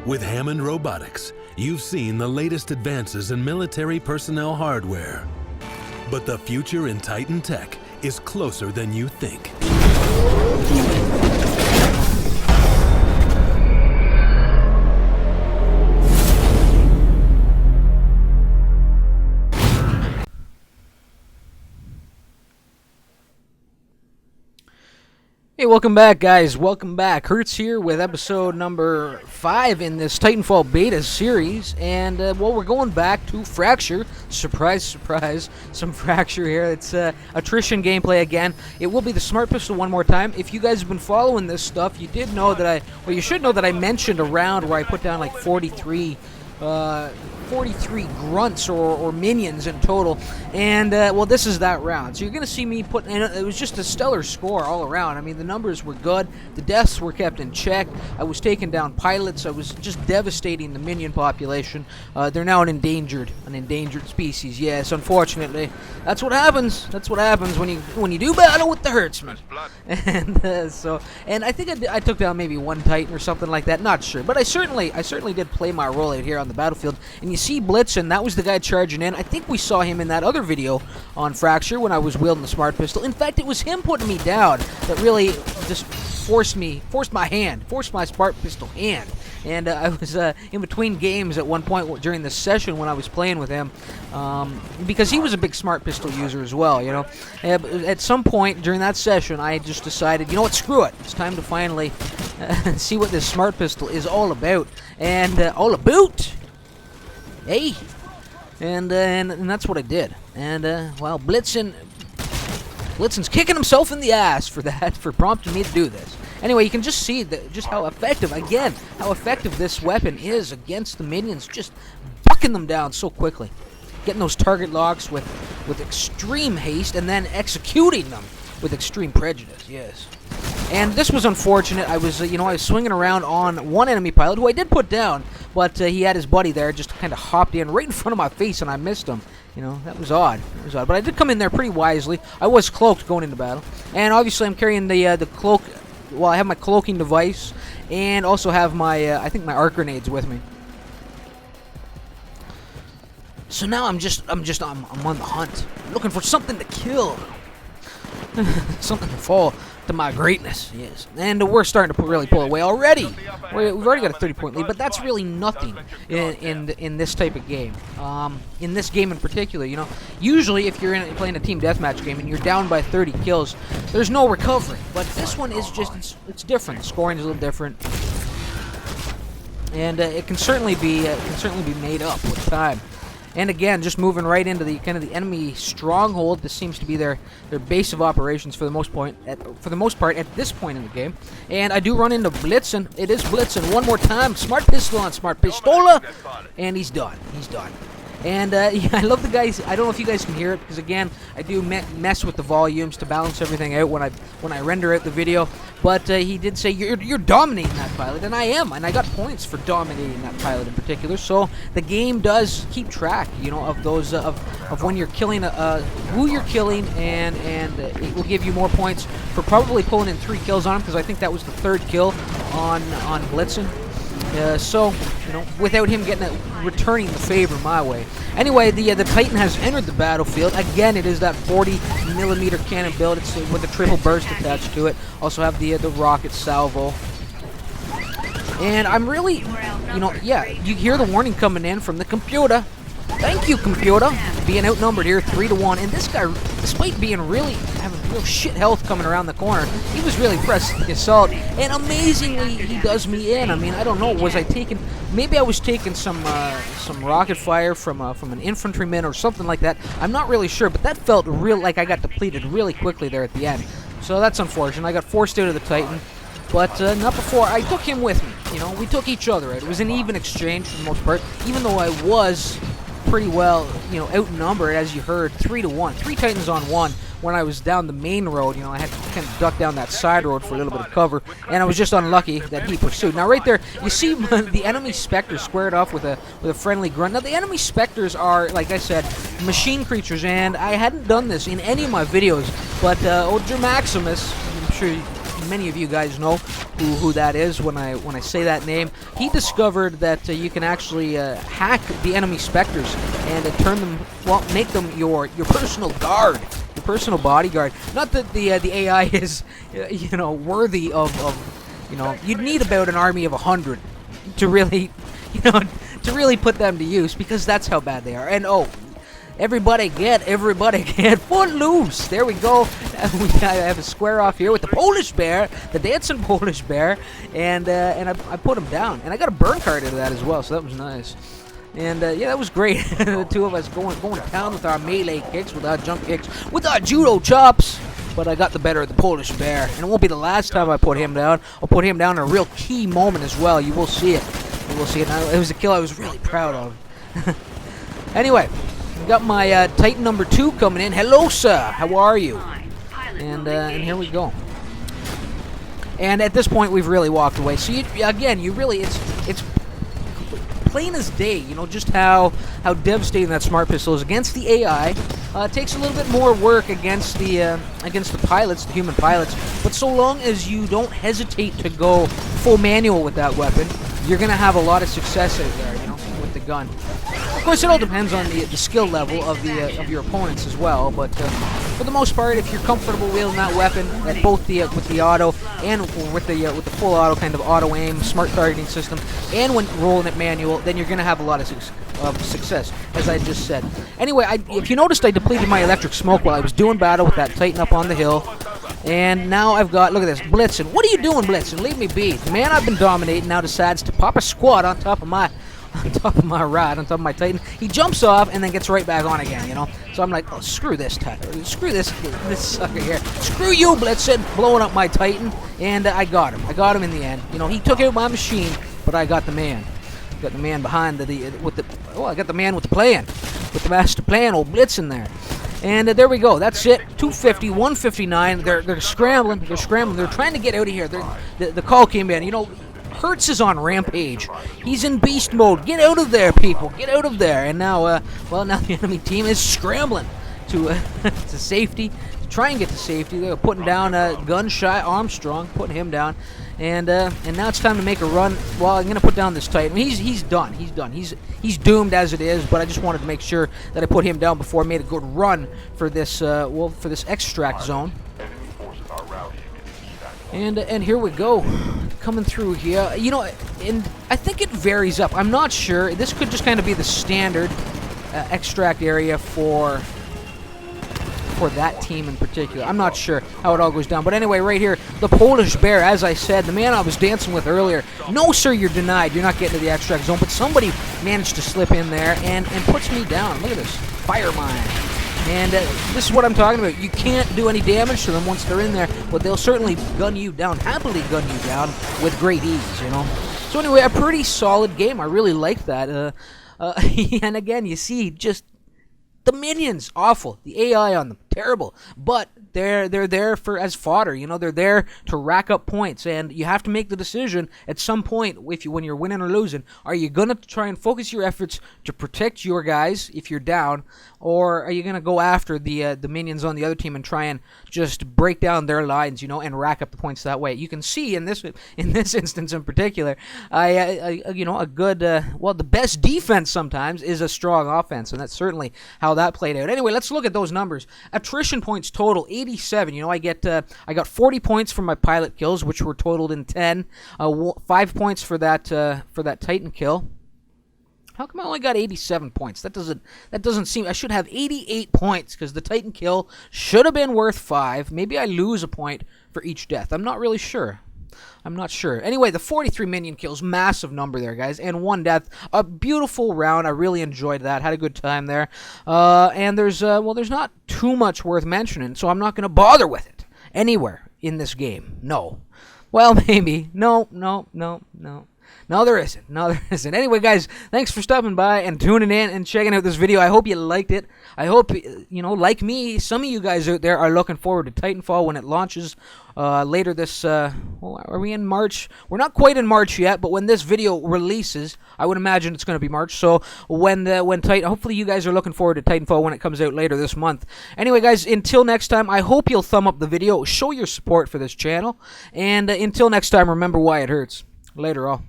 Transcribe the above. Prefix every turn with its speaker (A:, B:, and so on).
A: With Hammond Robotics, you've seen the latest advances in military personnel hardware. But the future in Titan tech is closer than you think.
B: Hey, welcome back, guys. Welcome back. Hertz here with episode number 5 in this Titanfall beta series. And, well, we're going back to Fracture. Surprise, surprise, some Fracture here. It's Attrition gameplay again. It will be the Smart Pistol one more time. If you guys have been following this stuff, you did know that you should know that I mentioned a round where I put down like 43 grunts or minions in total, and well, this is that round. So you're gonna see me put in. It was just a stellar score all around. I mean, the numbers were good, the deaths were kept in check. I was taking down pilots. I was just devastating the minion population. They're now an endangered species. Yes, unfortunately, that's what happens. That's what happens when you do battle with the Hertzman. And I think I took down maybe one Titan or something like that. Not sure, but I certainly did play my role out here on the battlefield. And you see Blitzen, that was the guy charging in. I think we saw him in that other video on Fracture when I was wielding the Smart Pistol. In fact, it was him putting me down that really just forced my Smart Pistol hand. And I was in between games at one point during the session when I was playing with him, because he was a big Smart Pistol user as well, you know. At some point during that session, I just decided, you know what, screw it. It's time to finally see what this Smart Pistol is all about. And all about, hey, and that's what I did. And well, Blitzen's kicking himself in the ass for that, for prompting me to do this. Anyway, you can just see just how effective this weapon is against the minions, just bucking them down so quickly, getting those target locks with extreme haste, and then executing them with extreme prejudice. Yes. And this was unfortunate. I was swinging around on one enemy pilot who I did put down, but he had his buddy there, just kind of hopped in right in front of my face, and I missed him. You know, that was odd. But I did come in there pretty wisely. I was cloaked going into battle, and obviously I'm carrying the cloak. Well, I have my cloaking device, and also have my I think my arc grenades with me. So now I'm on the hunt, looking for something to kill, something to fall to my greatness. Yes, and we're starting to really pull away already. We've already got a 30-point lead, but that's really nothing in this type of game. In this game in particular, you know, usually if you're playing a team deathmatch game and you're down by 30 kills, there's no recovery. But this one is just it's different. The scoring is a little different, and it can certainly be made up with time. And again, just moving right into the kind of the enemy stronghold. This seems to be their base of operations for the most part at this point in the game. And I do run into Blitzen. It is Blitzen one more time. Smart Pistol on Smart Pistola, and he's done. He's done. And yeah, I love the guys. I don't know if you guys can hear it, because again, I do mess with the volumes to balance everything out when I render out the video. But he did say you're dominating that pilot, and I am, and I got points for dominating that pilot in particular. So the game does keep track, you know, of those of when you're killing who you're killing, and it will give you more points for probably pulling in 3 kills on him, because I think that was the 3rd kill on Blitzen. So, you know, without him returning the favor my way. Anyway, the Titan has entered the battlefield. Again, it is that 40mm cannon build. It's with a triple burst attached to it. Also have the rocket salvo. And I'm really, you know, yeah, you hear the warning coming in from the computer. Thank you, computer, being outnumbered here 3-1. And this guy, despite having real shit health coming around the corner, he was really pressing the assault. And amazingly, he does me in. I mean, I don't know, maybe I was taking some rocket fire from an infantryman or something like that. I'm not really sure, but that felt like I got depleted really quickly there at the end. So that's unfortunate. I got forced out of the Titan. But not before I took him with me. You know, we took each other out. It was an even exchange for the most part, even though I was pretty well, you know, outnumbered, as you heard, 3-1. 3 Titans on 1 when I was down the main road. You know, I had to kind of duck down that side road for a little bit of cover, and I was just unlucky that he pursued. Now, right there, you see the enemy Spectres squared off with a friendly grunt. Now, the enemy Spectres are, like I said, machine creatures, and I hadn't done this in any of my videos, but Ultra Maximus, I'm sure many of you guys know who that is when I say that name. He discovered that you can actually hack the enemy specters and turn them, well, make them your personal guard, your personal bodyguard. Not that the AI is, worthy of, you'd need about an army of 100 to really, to really put them to use, because that's how bad they are. And everybody get foot loose. There we go. I have a square off here with the Polish bear, the dancing Polish bear, and I put him down, and I got a burn card into that as well, so that was nice. And yeah, that was great. The two of us going to town with our melee kicks, with our jump kicks, with our judo chops. But I got the better of the Polish bear, and it won't be the last time I put him down. I'll put him down in a real key moment as well. You will see it. You will see it. It was a kill I was really proud of. Anyway, we got my Titan number 2 coming in. Hello, sir. How are you? And here we go. And at this point, we've really walked away. So you really, it's plain as day, just how devastating that smart pistol is against the AI. It takes a little bit more work against the pilots, the human pilots, but so long as you don't hesitate to go full manual with that weapon, you're gonna have a lot of success out there, with the gun. Of course, it all depends on the skill level of your opponents as well, but for the most part, if you're comfortable wielding that weapon at both with the auto and with the full auto kind of auto aim, smart targeting system, and when rolling it manual, then you're gonna have a lot of success, as I just said. Anyway, if you noticed, I depleted my electric smoke while I was doing battle with that Titan up on the hill. And now I've got, look at this, Blitzen. What are you doing, Blitzen? Leave me be. The man I've been dominating now decides to pop a squat on top of my rod, on top of my Titan. He jumps off and then gets right back on again, So I'm like, oh, screw this Titan. Screw this sucker here. Screw you, Blitzen, blowing up my Titan. And I got him. I got him in the end. He took out my machine, but I got the man. Got the man behind I got the man with the plan. With the master plan, old Blitzen there. And there we go. That's it. 250, 159. They're scrambling. They're scrambling. They're trying to get out of here. The call came in. Hertz is on rampage. He's in beast mode. Get out of there, people. Get out of there. And now, now the enemy team is scrambling to safety. To try and get to safety. They're putting down Gun-Shy Armstrong, putting him down. And now it's time to make a run. Well, I'm going to put down this Titan. He's done. He's done. He's doomed as it is, but I just wanted to make sure that I put him down before I made a good run for this for this extract zone. And here we go. Coming through here. And I think it varies up. I'm not sure. This could just kind of be the standard extract area for that team in particular. I'm not sure how it all goes down. But anyway, right here, the Polish bear, as I said, the man I was dancing with earlier. No, sir, you're denied. You're not getting to the extract zone. But somebody managed to slip in there and puts me down. Look at this. Fire mine. And this is what I'm talking about. You can't do any damage to them once they're in there, but they'll certainly gun you down, happily gun you down with great ease, So anyway, a pretty solid game. I really like that. And again, you see just the minions, awful. The AI on them, terrible. But they're there as fodder. They're there to rack up points, and you have to make the decision at some point when you're winning or losing. Are you gonna try and focus your efforts to protect your guys if you're down, or are you gonna go after the minions on the other team and try and just break down their lines, and rack up the points that way? You can see in this instance in particular, the best defense sometimes is a strong offense, and that's certainly how that played out. Anyway, let's look at those numbers. Attrition points total 87. I got 40 points from my pilot kills, which were totaled in 10. 5 points for that Titan kill. How come I only got 87 points? That doesn't seem. I should have 88 points because the Titan kill should have been worth 5. Maybe I lose a point for each death. I'm not really sure. Anyway, the 43 minion kills, massive number there, guys, and 1 death. A beautiful round. I really enjoyed that. Had a good time there. And there's not too much worth mentioning, so I'm not going to bother with it anywhere in this game. No. Well, maybe. No. No, there isn't. No, there isn't. Anyway, guys, thanks for stopping by and tuning in and checking out this video. I hope you liked it. I hope, like me, some of you guys out there are looking forward to Titanfall when it launches later this, are we in March? We're not quite in March yet, but when this video releases, I would imagine it's going to be March. So hopefully you guys are looking forward to Titanfall when it comes out later this month. Anyway, guys, until next time, I hope you'll thumb up the video, show your support for this channel, and until next time, remember why it hurts. Later, all.